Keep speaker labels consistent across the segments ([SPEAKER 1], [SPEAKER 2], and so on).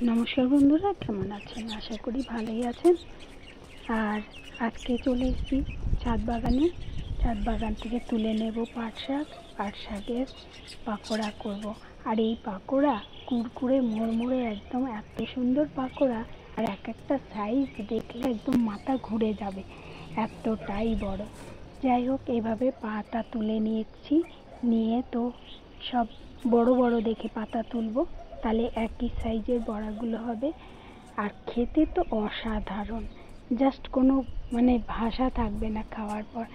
[SPEAKER 1] নমস্কার বন্ধুরা, কেমন আছেন? আশা করি ভালোই আছেন। আর আজকে চলে এসেছি ছাদ বাগান থেকে তুলে নেব পাট শাকের পাকোড়া করব। আর এই পাকোড়া কুরকুরে মুড়মুড়ে একদম এত সুন্দর পাকোড়া, আর এক একটা সাইজ দেখলে একদম মাথা ঘুরে যাবে, এতটাই বড়। যাই হোক, এইভাবে পাতা তুলে নিয়ে তো সব বড় বড় দেখে পাতা তুলব, তাহলে একই সাইজের বড়াগুলো হবে। আর খেতে তো অসাধারণ, জাস্ট কোনো ভাষা থাকবে না খাওয়ার পর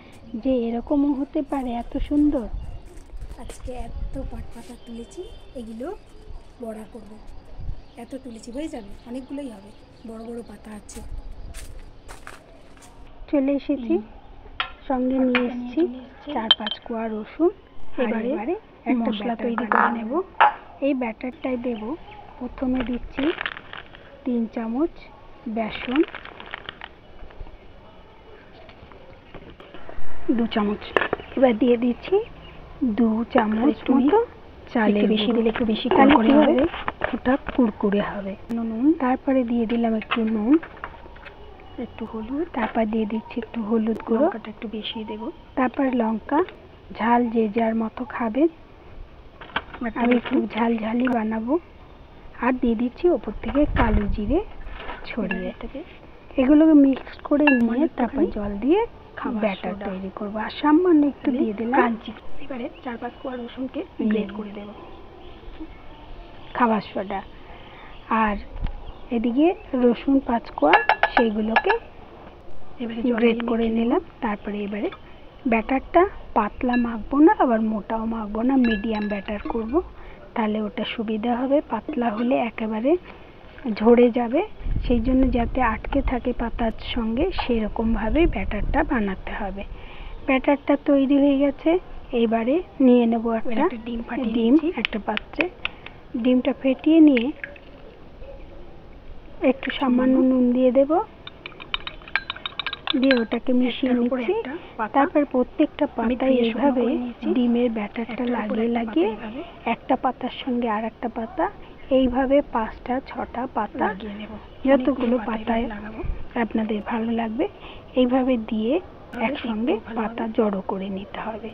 [SPEAKER 1] যে এরকমও হতে পারে, এত সুন্দর।
[SPEAKER 2] আজকে এত পাতা তুলেছি, এগুলো বড়া করব। এত তুলেছি, হয়ে যাবে, অনেকগুলোই হবে, বড় বড় পাতা আছে।
[SPEAKER 1] চলে এসেছি, সঙ্গে নিয়ে এসেছি 4-5 কোয়া রসুন। এবারে একটা মশলা তৈরি করে নেব। এই ব্যাটারটাই দেব। প্রথমে দিচ্ছি 3 চামচ বেসন, 2 চামচ। এবার দিয়ে দিচ্ছি 2 চামচ মতো চালের গুঁড়ো। বেশি দিলে একটু বেশি কুরকুরে হবে, ওটা কুরকুরে হবে। নুন, তারপরে দিয়ে দিলাম একটু নুন, একটু হলুদ, তারপর দিয়ে দিচ্ছি একটু হলুদ গুঁড়ো, লঙ্কাটা একটু বেশি দেব। তারপর লঙ্কা, ঝাল যে যার মতো খাবেন, আমি একটু ঝালঝালি বানাবো। আর দিয়ে দিচ্ছি ওপর থেকে কালো জিরে ছড়িয়ে। এগুলোকে মিক্স করে নিয়ে তারপর জল দিয়ে ব্যাটার তৈরি করবো। আর সামান্য একটু দিয়ে দিলাম কাঞ্চি।
[SPEAKER 2] এবারে 4-5 কোয়া রসুনকে গ্রেট করে দেব,
[SPEAKER 1] খাবার সোডা। আর এদিকে রসুন 5 কোয়া, সেইগুলোকে এবারে গ্রেট করে নিলাম। তারপরে এবারে ব্যাটারটা পাতলা মাখবো না, আবার মোটাও মাখবো না, মিডিয়াম ব্যাটার করব, তাহলে ওটা সুবিধা হবে। পাতলা হলে একেবারে ঝরে যাবে, সেই জন্য যাতে আটকে থাকে পাতার সঙ্গে, সেরকমভাবে ব্যাটারটা বানাতে হবে। ব্যাটারটা তৈরি হয়ে গেছে। এবারে নিয়ে নেব একটা ডিম একটা পাত্রে। ডিমটা ফেটিয়ে নিয়ে একটু সামান্য নুন দিয়ে দেব, দিয়ে ওটাকে মিশিয়ে নিচ্ছি। তারপর প্রত্যেকটা পাতায় এইভাবে ডিমের ব্যাটারটা লাগিয়ে একটা পাতার সঙ্গে আর একটা পাতা, এইভাবে 5টা-6টা পাতা, যতগুলো পাতায় আপনাদের ভালো লাগবে, এইভাবে দিয়ে একসঙ্গে পাতা জড়ো করে নিতে হবে।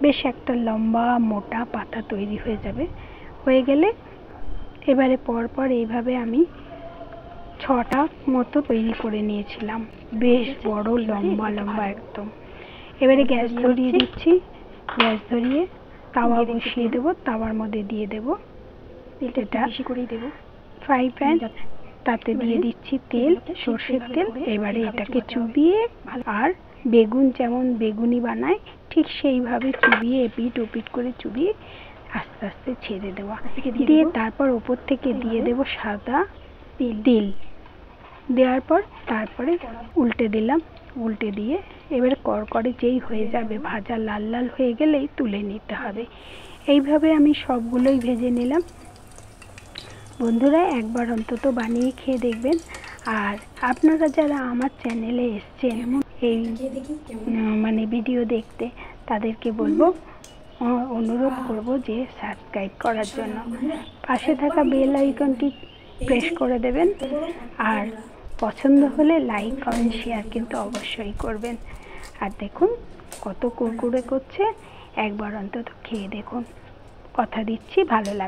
[SPEAKER 1] বেশ একটা লম্বা মোটা পাতা তৈরি হয়ে যাবে। হয়ে গেলে এবারে পরপর এইভাবে আমি 6টা মতো তৈরি করে নিয়েছিলাম, বেশ বড় লম্বা লম্বা একদম। এবারে গ্যাস ধরিয়ে দিচ্ছি। গ্যাস ধরিয়ে তাওয়া বসিয়ে দেবো। তাওয়ার মধ্যে দিয়ে দেবো, তেলটা বেশি করেই দেবো, ফ্রাই প্যান, তাতে দিয়ে দিচ্ছি তেল, সর্ষের তেল। এবারে এটাকে চুবিয়ে, আর বেগুন যেমন বেগুনি বানায় ঠিক সেইভাবে চুবিয়ে, এপিট ওপিট করে চুবিয়ে আস্তে আস্তে ছেড়ে দেওয়া, দিয়ে তারপর ওপর থেকে দিয়ে দেবো সাদা তিল। দেওয়ার পর তারপরে উল্টে দিলাম। উল্টে দিয়ে এবারে কড়কড়ে যেই হয়ে যাবে, ভাজা লাল লাল হয়ে গেলেই তুলে নিতে হবে। এইভাবে আমি সবগুলোই ভেজে নিলাম। বন্ধুরা, একবার অন্তত বানিয়ে খেয়ে দেখবেন। আর আপনারা যারা আমার চ্যানেলে এসছেন এই ভিডিও দেখতে, তাদেরকে বলবো, অনুরোধ করব যে সাবস্ক্রাইব করার জন্য। পাশে থাকা বেল আইকনটি প্রেস করে দেবেন। আর পছন্দ হলে লাইক কমেন্ট শেয়ার কিন্তু অবশ্যই করবেন। আর দেখুন কত কুরকুরে করছে, একবার অন্তত খেয়ে দেখুন, কথা দিচ্ছি ভালো লাগবে।